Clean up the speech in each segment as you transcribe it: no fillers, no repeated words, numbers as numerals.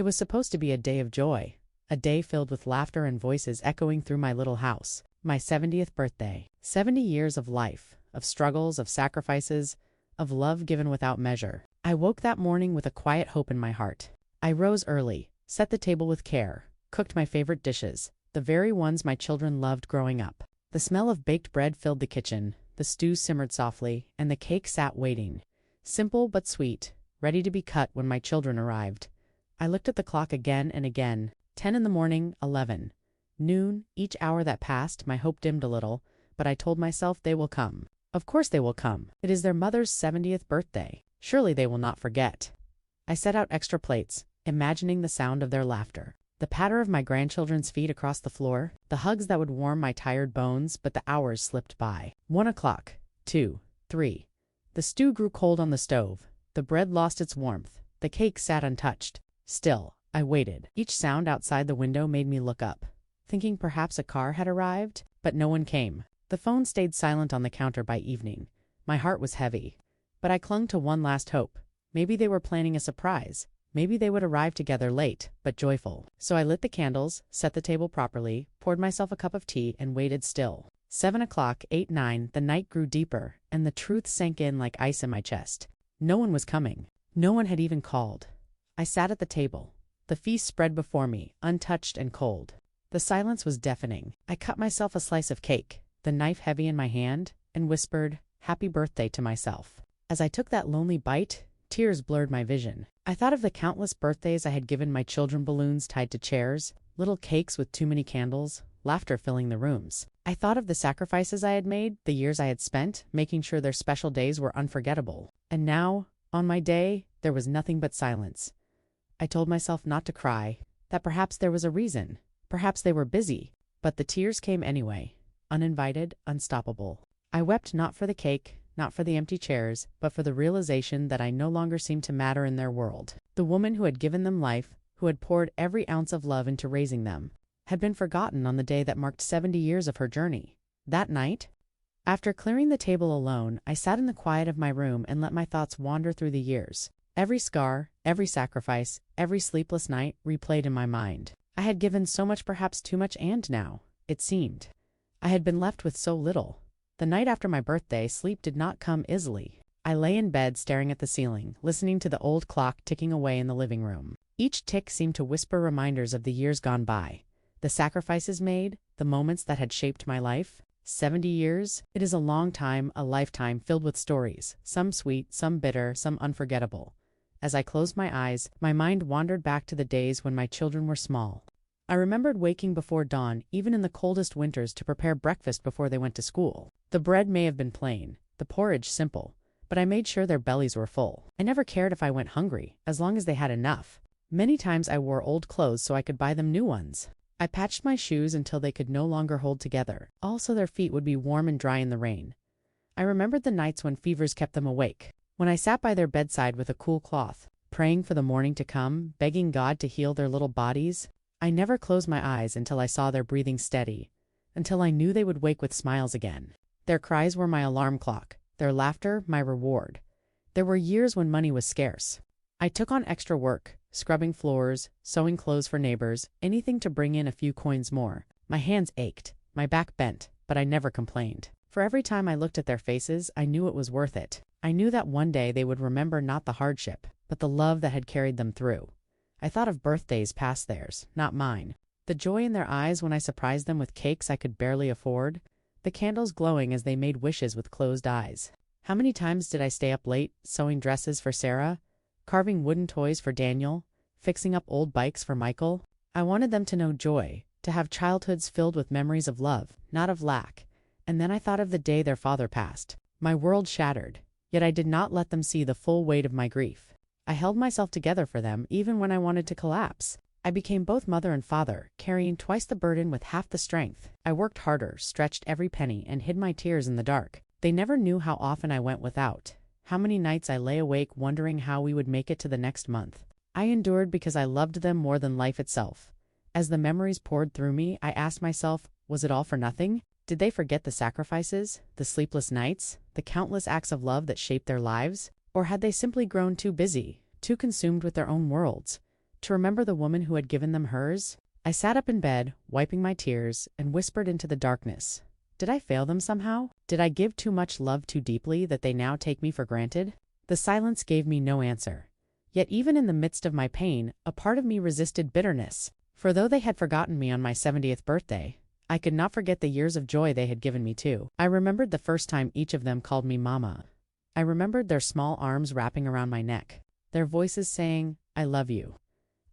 It was supposed to be a day of joy, a day filled with laughter and voices echoing through my little house. My 70th birthday. 70 years of life, of struggles, of sacrifices, of love given without measure. I woke that morning with a quiet hope in my heart. I rose early, set the table with care, cooked my favorite dishes, the very ones my children loved growing up. The smell of baked bread filled the kitchen, the stew simmered softly, and the cake sat waiting. Simple but sweet, ready to be cut when my children arrived. I looked at the clock again and again. 10 in the morning, 11. Noon, each hour that passed, my hope dimmed a little, but I told myself they will come. Of course they will come. It is their mother's 70th birthday. Surely they will not forget. I set out extra plates, imagining the sound of their laughter, the patter of my grandchildren's feet across the floor, the hugs that would warm my tired bones, but the hours slipped by. 1 o'clock, 2, 3. The stew grew cold on the stove. The bread lost its warmth. The cake sat untouched. Still, I waited. Each sound outside the window made me look up, thinking perhaps a car had arrived, but no one came. The phone stayed silent on the counter by evening. My heart was heavy, but I clung to one last hope. Maybe they were planning a surprise. Maybe they would arrive together late, but joyful. So I lit the candles, set the table properly, poured myself a cup of tea, and waited still. 7 o'clock, 8, 9, the night grew deeper, and the truth sank in like ice in my chest. No one was coming. No one had even called. I sat at the table. The feast spread before me, untouched and cold. The silence was deafening. I cut myself a slice of cake, the knife heavy in my hand, and whispered, "Happy birthday" to myself. As I took that lonely bite, tears blurred my vision. I thought of the countless birthdays I had given my children, balloons tied to chairs, little cakes with too many candles, laughter filling the rooms. I thought of the sacrifices I had made, the years I had spent, making sure their special days were unforgettable. And now, on my day, there was nothing but silence. I told myself not to cry, that perhaps there was a reason. Perhaps they were busy. But the tears came anyway, uninvited, unstoppable. I wept not for the cake, not for the empty chairs, but for the realization that I no longer seemed to matter in their world. The woman who had given them life, who had poured every ounce of love into raising them, had been forgotten on the day that marked 70 years of her journey. That night, after clearing the table alone, I sat in the quiet of my room and let my thoughts wander through the years. Every scar, every sacrifice, every sleepless night replayed in my mind. I had given so much, perhaps too much, and now, it seemed, I had been left with so little. The night after my birthday, sleep did not come easily. I lay in bed staring at the ceiling, listening to the old clock ticking away in the living room. Each tick seemed to whisper reminders of the years gone by, the sacrifices made, the moments that had shaped my life. 70 years? It is a long time, a lifetime filled with stories, some sweet, some bitter, some unforgettable. As I closed my eyes, my mind wandered back to the days when my children were small. I remembered waking before dawn, even in the coldest winters, to prepare breakfast before they went to school. The bread may have been plain, the porridge simple, but I made sure their bellies were full. I never cared if I went hungry, as long as they had enough. Many times I wore old clothes so I could buy them new ones. I patched my shoes until they could no longer hold together, also their feet would be warm and dry in the rain. I remembered the nights when fevers kept them awake, when I sat by their bedside with a cool cloth, praying for the morning to come, begging God to heal their little bodies. I never closed my eyes until I saw their breathing steady, until I knew they would wake with smiles again. Their cries were my alarm clock, their laughter my reward. There were years when money was scarce. I took on extra work, scrubbing floors, sewing clothes for neighbors, anything to bring in a few coins more. My hands ached, my back bent, but I never complained. For every time I looked at their faces, I knew it was worth it. I knew that one day they would remember not the hardship, but the love that had carried them through. I thought of birthdays past theirs, not mine. The joy in their eyes when I surprised them with cakes I could barely afford, the candles glowing as they made wishes with closed eyes. How many times did I stay up late, sewing dresses for Sarah, carving wooden toys for Daniel, fixing up old bikes for Michael? I wanted them to know joy, to have childhoods filled with memories of love, not of lack. And then I thought of the day their father passed. My world shattered, yet I did not let them see the full weight of my grief. I held myself together for them even when I wanted to collapse. I became both mother and father, carrying twice the burden with half the strength. I worked harder, stretched every penny, and hid my tears in the dark. They never knew how often I went without, how many nights I lay awake wondering how we would make it to the next month. I endured because I loved them more than life itself. As the memories poured through me, I asked myself, was it all for nothing? Did they forget the sacrifices, the sleepless nights, the countless acts of love that shaped their lives? Or had they simply grown too busy, too consumed with their own worlds, To remember the woman who had given them hers? I sat up in bed, wiping my tears, and whispered into the darkness. Did I fail them somehow? Did I give too much love too deeply that they now take me for granted? The silence gave me no answer. Yet even in the midst of my pain, a part of me resisted bitterness. For though they had forgotten me on my 70th birthday, I could not forget the years of joy they had given me too. I remembered the first time each of them called me Mama. I remembered their small arms wrapping around my neck, their voices saying, "I love you."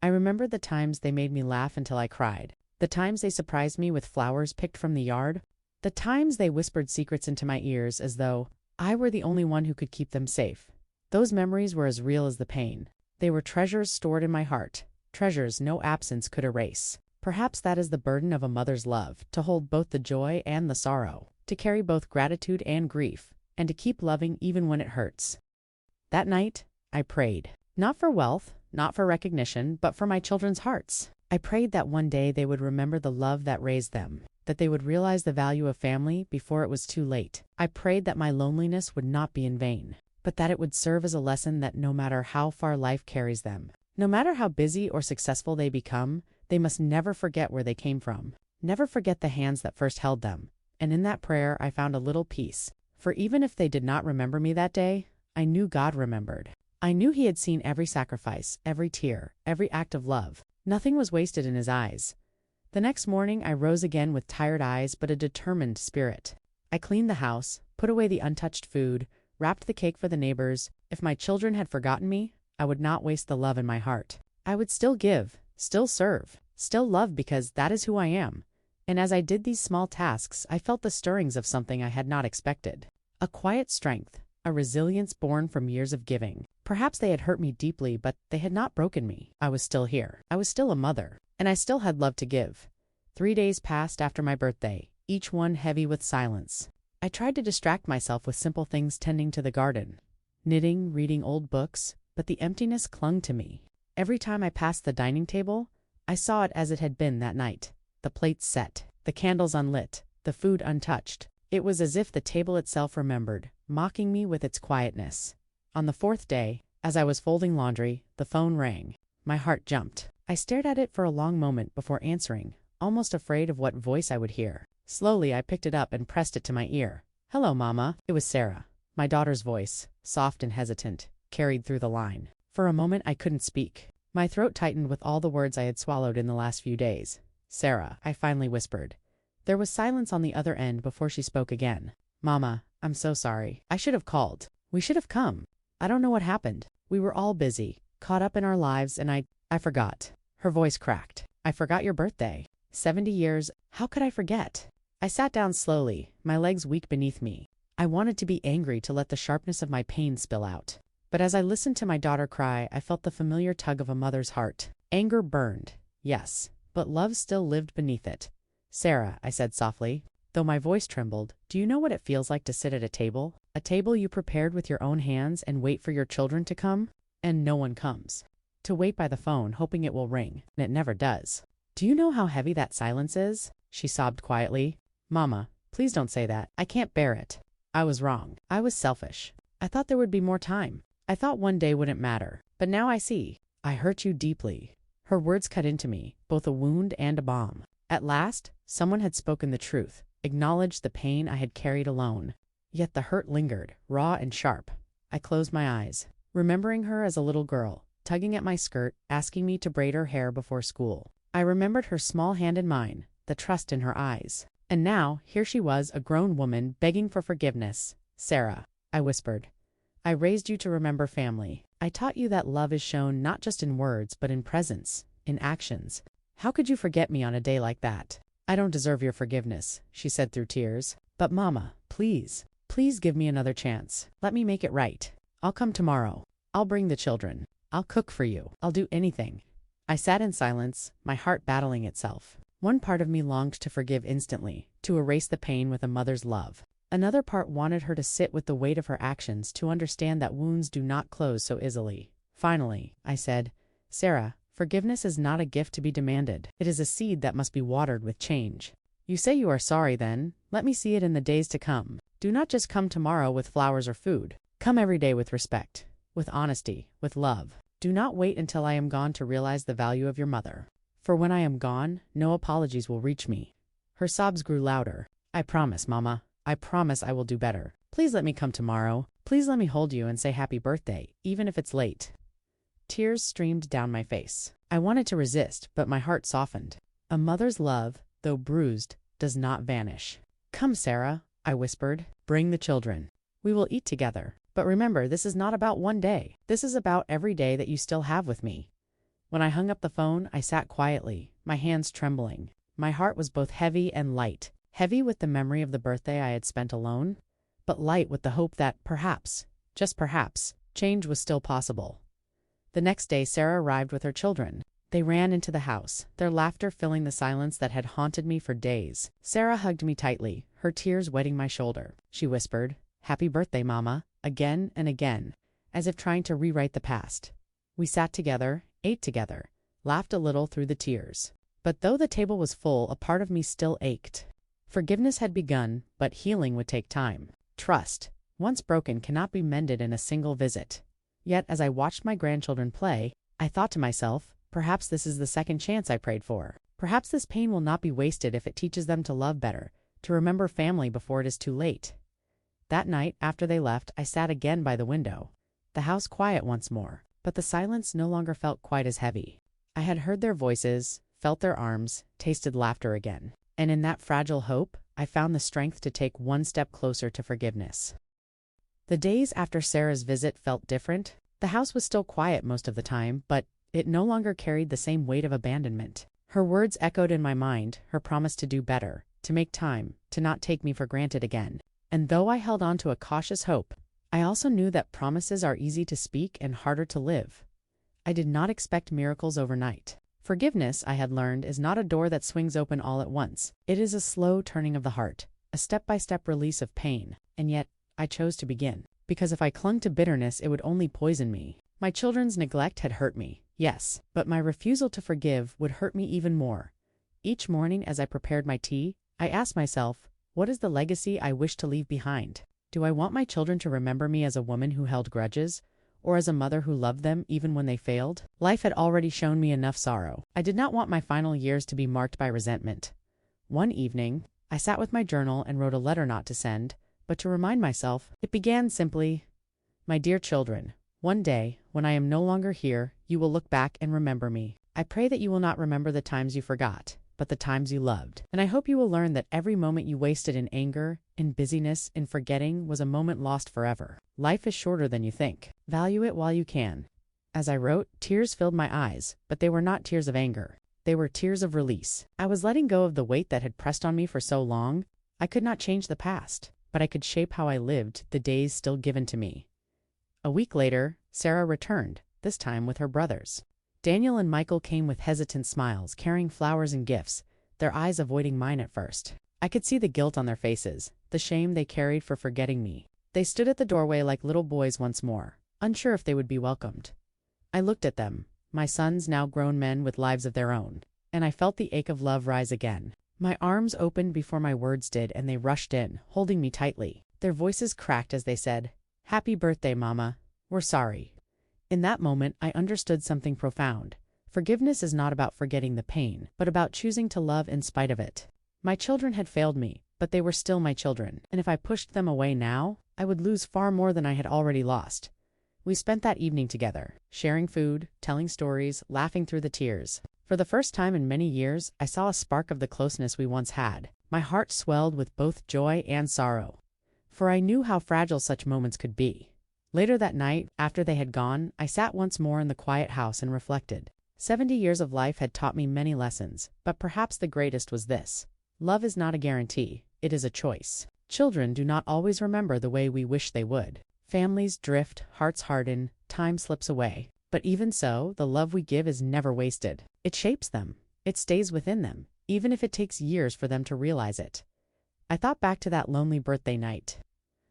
I remembered the times they made me laugh until I cried, the times they surprised me with flowers picked from the yard, the times they whispered secrets into my ears as though I were the only one who could keep them safe. Those memories were as real as the pain. They were treasures stored in my heart, treasures no absence could erase. Perhaps that is the burden of a mother's love, to hold both the joy and the sorrow, to carry both gratitude and grief, and to keep loving even when it hurts. That night, I prayed. Not for wealth, not for recognition, but for my children's hearts. I prayed that one day they would remember the love that raised them, that they would realize the value of family before it was too late. I prayed that my loneliness would not be in vain, but that it would serve as a lesson that no matter how far life carries them, no matter how busy or successful they become, they must never forget where they came from, never forget the hands that first held them. And in that prayer, I found a little peace. For even if they did not remember me that day, I knew God remembered. I knew He had seen every sacrifice, every tear, every act of love. Nothing was wasted in His eyes. The next morning, I rose again with tired eyes but a determined spirit. I cleaned the house, put away the untouched food, wrapped the cake for the neighbors. If my children had forgotten me, I would not waste the love in my heart. I would still give, still serve, still love because that is who I am. And as I did these small tasks, I felt the stirrings of something I had not expected. A quiet strength, a resilience born from years of giving. Perhaps they had hurt me deeply, but they had not broken me. I was still here. I was still a mother, and I still had love to give. 3 days passed after my birthday, each one heavy with silence. I tried to distract myself with simple things, tending to the garden, knitting, reading old books, but the emptiness clung to me. Every time I passed the dining table, I saw it as it had been that night. The plates set, the candles unlit, the food untouched. It was as if the table itself remembered, mocking me with its quietness. On the 4th day, as I was folding laundry, the phone rang. My heart jumped. I stared at it for a long moment before answering, almost afraid of what voice I would hear. Slowly, I picked it up and pressed it to my ear. "Hello, Mama." It was Sarah. My daughter's voice, soft and hesitant, carried through the line. For a moment, I couldn't speak. My throat tightened with all the words I had swallowed in the last few days. "Sarah," I finally whispered. There was silence on the other end before she spoke again. "Mama, I'm so sorry. I should have called. We should have come. I don't know what happened. We were all busy, caught up in our lives, and I forgot." Her voice cracked. "I forgot your birthday. 70 years. How could I forget?" I sat down slowly, my legs weak beneath me. I wanted to be angry, to let the sharpness of my pain spill out. But as I listened to my daughter cry, I felt the familiar tug of a mother's heart. Anger burned, yes, but love still lived beneath it. "Sarah," I said softly, though my voice trembled, "do you know what it feels like to sit at a table you prepared with your own hands, and wait for your children to come? And no one comes. To wait by the phone, hoping it will ring, and it never does. Do you know how heavy that silence is?" She sobbed quietly. "Mama, please don't say that. I can't bear it. I was wrong. I was selfish. I thought there would be more time. I thought one day wouldn't matter. But now I see. I hurt you deeply." Her words cut into me, both a wound and a balm. At last, someone had spoken the truth, acknowledged the pain I had carried alone. Yet the hurt lingered, raw and sharp. I closed my eyes, remembering her as a little girl, tugging at my skirt, asking me to braid her hair before school. I remembered her small hand in mine, the trust in her eyes. And now, here she was, a grown woman, begging for forgiveness. "Sarah," I whispered, "I raised you to remember family. I taught you that love is shown not just in words, but in presence, in actions. How could you forget me on a day like that?" "I don't deserve your forgiveness," she said through tears. "But Mama, please, please give me another chance. Let me make it right. I'll come tomorrow. I'll bring the children. I'll cook for you. I'll do anything." I sat in silence, my heart battling itself. One part of me longed to forgive instantly, to erase the pain with a mother's love. Another part wanted her to sit with the weight of her actions, to understand that wounds do not close so easily. Finally, I said, "Sarah, forgiveness is not a gift to be demanded. It is a seed that must be watered with change. You say you are sorry, then let me see it in the days to come. Do not just come tomorrow with flowers or food. Come every day with respect, with honesty, with love." Do not wait until I am gone to realize the value of your mother. For when I am gone, no apologies will reach me." Her sobs grew louder. "I promise, Mama. I promise I will do better. Please let me come tomorrow. Please let me hold you and say happy birthday, even if it's late." Tears streamed down my face. I wanted to resist, but my heart softened. A mother's love, though bruised, does not vanish. "Come, Sarah," I whispered. "Bring the children. We will eat together. But remember, this is not about one day. This is about every day that you still have with me." When I hung up the phone, I sat quietly, my hands trembling. My heart was both heavy and light. Heavy with the memory of the birthday I had spent alone, but light with the hope that perhaps, just perhaps, change was still possible. The next day, Sarah arrived with her children. They ran into the house, their laughter filling the silence that had haunted me for days. Sarah hugged me tightly, her tears wetting my shoulder. She whispered, "Happy birthday, Mama," again and again, as if trying to rewrite the past. We sat together, ate together, laughed a little through the tears. But though the table was full, a part of me still ached. Forgiveness had begun, but healing would take time. Trust, once broken, cannot be mended in a single visit. Yet, as I watched my grandchildren play, I thought to myself, perhaps this is the second chance I prayed for. Perhaps this pain will not be wasted if it teaches them to love better, to remember family before it is too late. That night, after they left, I sat again by the window. The house quiet once more, but the silence no longer felt quite as heavy. I had heard their voices, felt their arms, tasted laughter again. And in that fragile hope, I found the strength to take one step closer to forgiveness. The days after Sarah's visit felt different. The house was still quiet most of the time, but it no longer carried the same weight of abandonment. Her words echoed in my mind, her promise to do better, to make time, to not take me for granted again. And though I held on to a cautious hope, I also knew that promises are easy to speak and harder to live. I did not expect miracles overnight. Forgiveness, I had learned, is not a door that swings open all at once. It is a slow turning of the heart, a step-by-step release of pain. And yet, I chose to begin. Because if I clung to bitterness, it would only poison me. My children's neglect had hurt me, yes, but my refusal to forgive would hurt me even more. Each morning as I prepared my tea, I asked myself, what is the legacy I wish to leave behind? Do I want my children to remember me as a woman who held grudges, or as a mother who loved them even when they failed? Life had already shown me enough sorrow. I did not want my final years to be marked by resentment. One evening, I sat with my journal and wrote a letter not to send, but to remind myself. It began simply, "My dear children, one day, when I am no longer here, you will look back and remember me. I pray that you will not remember the times you forgot, but the times you loved. And I hope you will learn that every moment you wasted in anger, in busyness, in forgetting was a moment lost forever. Life is shorter than you think. Value it while you can." As I wrote, tears filled my eyes, but they were not tears of anger. They were tears of release. I was letting go of the weight that had pressed on me for so long. I could not change the past, but I could shape how I lived the days still given to me. A week later, Sarah returned, this time with her brothers. Daniel and Michael came with hesitant smiles, carrying flowers and gifts, their eyes avoiding mine at first. I could see the guilt on their faces, the shame they carried for forgetting me. They stood at the doorway like little boys once more, unsure if they would be welcomed. I looked at them, my sons now grown men with lives of their own, and I felt the ache of love rise again. My arms opened before my words did, and they rushed in, holding me tightly. Their voices cracked as they said, "Happy birthday, Mama. We're sorry." In that moment, I understood something profound. Forgiveness is not about forgetting the pain, but about choosing to love in spite of it. My children had failed me, but they were still my children, and if I pushed them away now, I would lose far more than I had already lost. We spent that evening together, sharing food, telling stories, laughing through the tears. For the first time in many years, I saw a spark of the closeness we once had. My heart swelled with both joy and sorrow, for I knew how fragile such moments could be. Later that night, after they had gone, I sat once more in the quiet house and reflected. 70 years of life had taught me many lessons, but perhaps the greatest was this. Love is not a guarantee, it is a choice. Children do not always remember the way we wish they would. Families drift, hearts harden, time slips away. But even so, the love we give is never wasted. It shapes them. It stays within them, even if it takes years for them to realize it. I thought back to that lonely birthday night,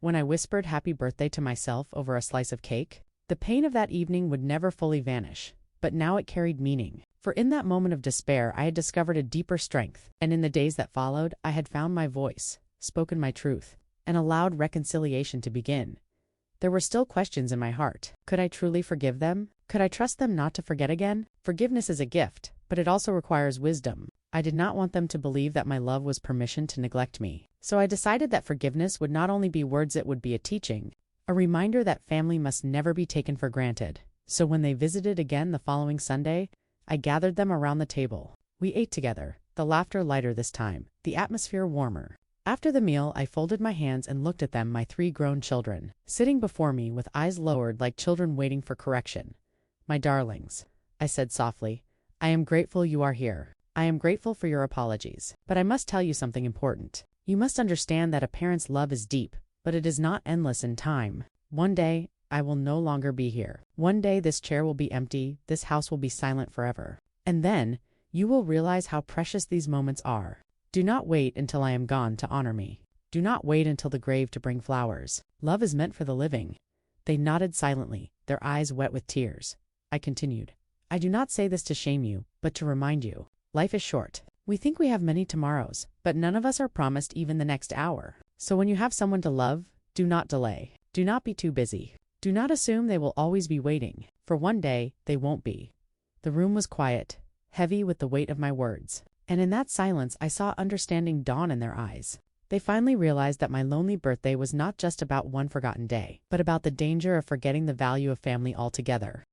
when I whispered happy birthday to myself over a slice of cake. The pain of that evening would never fully vanish, but now it carried meaning. For in that moment of despair, I had discovered a deeper strength, and in the days that followed, I had found my voice, spoken my truth, and allowed reconciliation to begin. There were still questions in my heart. Could I truly forgive them? Could I trust them not to forget again? Forgiveness is a gift, but it also requires wisdom. I did not want them to believe that my love was permission to neglect me. So I decided that forgiveness would not only be words, it would be a teaching, a reminder that family must never be taken for granted. So when they visited again the following Sunday, I gathered them around the table. We ate together, the laughter lighter this time, the atmosphere warmer. After the meal, I folded my hands and looked at them, my 3 grown children, sitting before me with eyes lowered like children waiting for correction. "My darlings," I said softly, "I am grateful you are here. I am grateful for your apologies. But I must tell you something important. You must understand that a parent's love is deep, but it is not endless in time. One day, I will no longer be here. One day this chair will be empty, this house will be silent forever. And then, you will realize how precious these moments are. Do not wait until I am gone to honor me. Do not wait until the grave to bring flowers. Love is meant for the living." They nodded silently, their eyes wet with tears. I continued, "I do not say this to shame you, but to remind you. Life is short. We think we have many tomorrows, but none of us are promised even the next hour. So when you have someone to love, do not delay. Do not be too busy. Do not assume they will always be waiting, for one day they won't be." The room was quiet, heavy with the weight of my words. And in that silence, I saw understanding dawn in their eyes. They finally realized that my lonely birthday was not just about one forgotten day, but about the danger of forgetting the value of family altogether.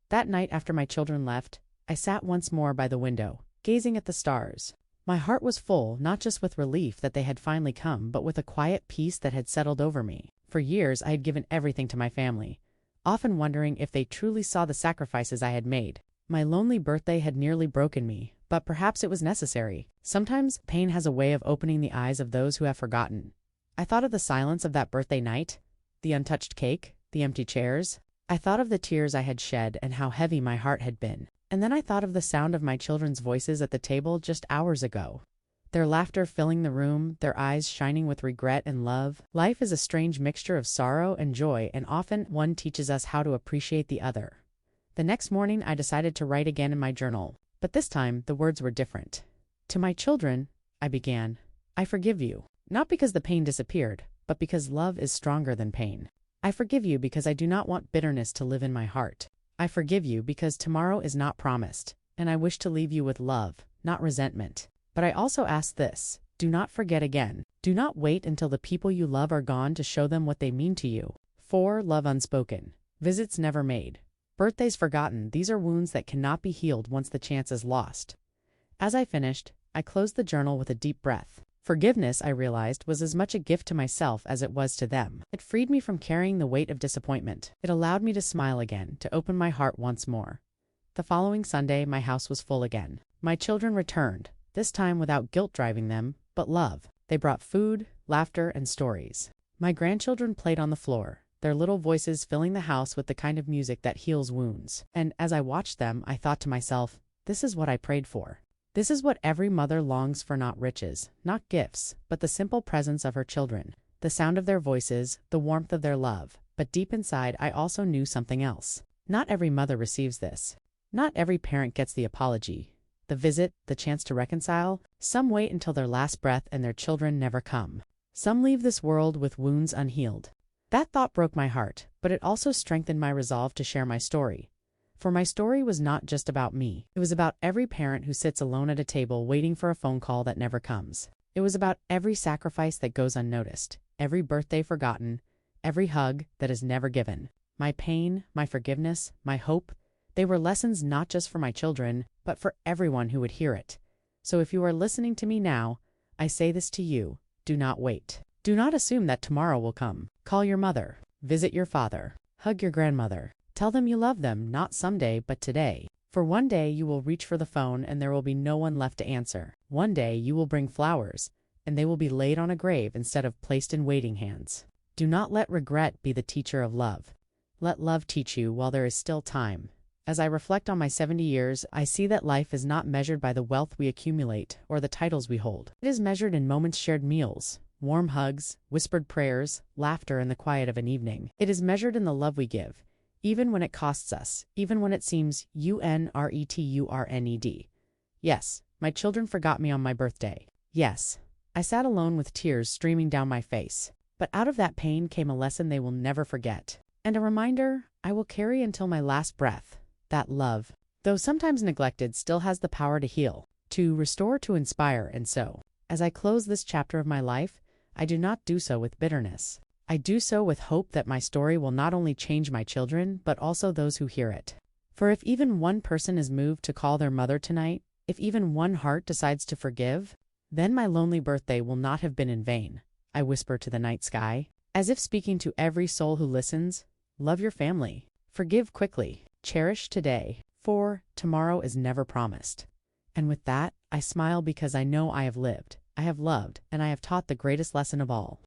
That night after my children left, I sat once more by the window, gazing at the stars. My heart was full, not just with relief that they had finally come, but with a quiet peace that had settled over me. For years, I had given everything to my family, often wondering if they truly saw the sacrifices I had made. My lonely birthday had nearly broken me, but perhaps it was necessary. Sometimes pain has a way of opening the eyes of those who have forgotten. I thought of the silence of that birthday night, the untouched cake, the empty chairs. I thought of the tears I had shed and how heavy my heart had been. And then I thought of the sound of my children's voices at the table just hours ago. Their laughter filling the room, their eyes shining with regret and love. Life is a strange mixture of sorrow and joy, and often one teaches us how to appreciate the other. The next morning, I decided to write again in my journal. But this time, the words were different. "To my children," I began, "I forgive you, not because the pain disappeared, but because love is stronger than pain. I forgive you because I do not want bitterness to live in my heart. I forgive you because tomorrow is not promised, and I wish to leave you with love, not resentment. But I also ask this: do not forget again. Do not wait until the people you love are gone to show them what they mean to you. 4. Love unspoken. Visits never made. Birthdays forgotten. These are wounds that cannot be healed once the chance is lost." As I finished, I closed the journal with a deep breath. Forgiveness, I realized, was as much a gift to myself as it was to them. It freed me from carrying the weight of disappointment. It allowed me to smile again, to open my heart once more. The following Sunday, my house was full again. My children returned, this time without guilt driving them, but love. They brought food, laughter, and stories. My grandchildren played on the floor, their little voices filling the house with the kind of music that heals wounds. And as I watched them, I thought to myself, this is what I prayed for. This is what every mother longs for: not riches, not gifts, but the simple presence of her children, the sound of their voices, the warmth of their love. But deep inside, I also knew something else. Not every mother receives this. Not every parent gets the apology, the visit, the chance to reconcile. Some wait until their last breath and their children never come. Some leave this world with wounds unhealed. That thought broke my heart, but it also strengthened my resolve to share my story. For my story was not just about me. It was about every parent who sits alone at a table waiting for a phone call that never comes. It was about every sacrifice that goes unnoticed, every birthday forgotten, every hug that is never given. My pain, my forgiveness, my hope, they were lessons not just for my children, but for everyone who would hear it. So if you are listening to me now, I say this to you: do not wait. Do not assume that tomorrow will come. Call your mother. Visit your father. Hug your grandmother. Tell them you love them, not someday, but today. For one day you will reach for the phone and there will be no one left to answer. One day you will bring flowers, and they will be laid on a grave instead of placed in waiting hands. Do not let regret be the teacher of love. Let love teach you while there is still time. As I reflect on my 70 years, I see that life is not measured by the wealth we accumulate or the titles we hold. It is measured in moments, shared meals, warm hugs, whispered prayers, laughter, and the quiet of an evening. It is measured in the love we give, even when it costs us, even when it seems unappreciated. Yes, my children forgot me on my birthday. Yes, I sat alone with tears streaming down my face. But out of that pain came a lesson they will never forget, and a reminder I will carry until my last breath. That love, though sometimes neglected, still has the power to heal, to restore, to inspire. And so, as I close this chapter of my life, I do not do so with bitterness. I do so with hope that my story will not only change my children, but also those who hear it. For if even one person is moved to call their mother tonight, if even one heart decides to forgive, then my lonely birthday will not have been in vain. I whisper to the night sky, as if speaking to every soul who listens, love your family, forgive quickly, cherish today, for tomorrow is never promised. And with that, I smile because I know I have lived, I have loved, and I have taught the greatest lesson of all.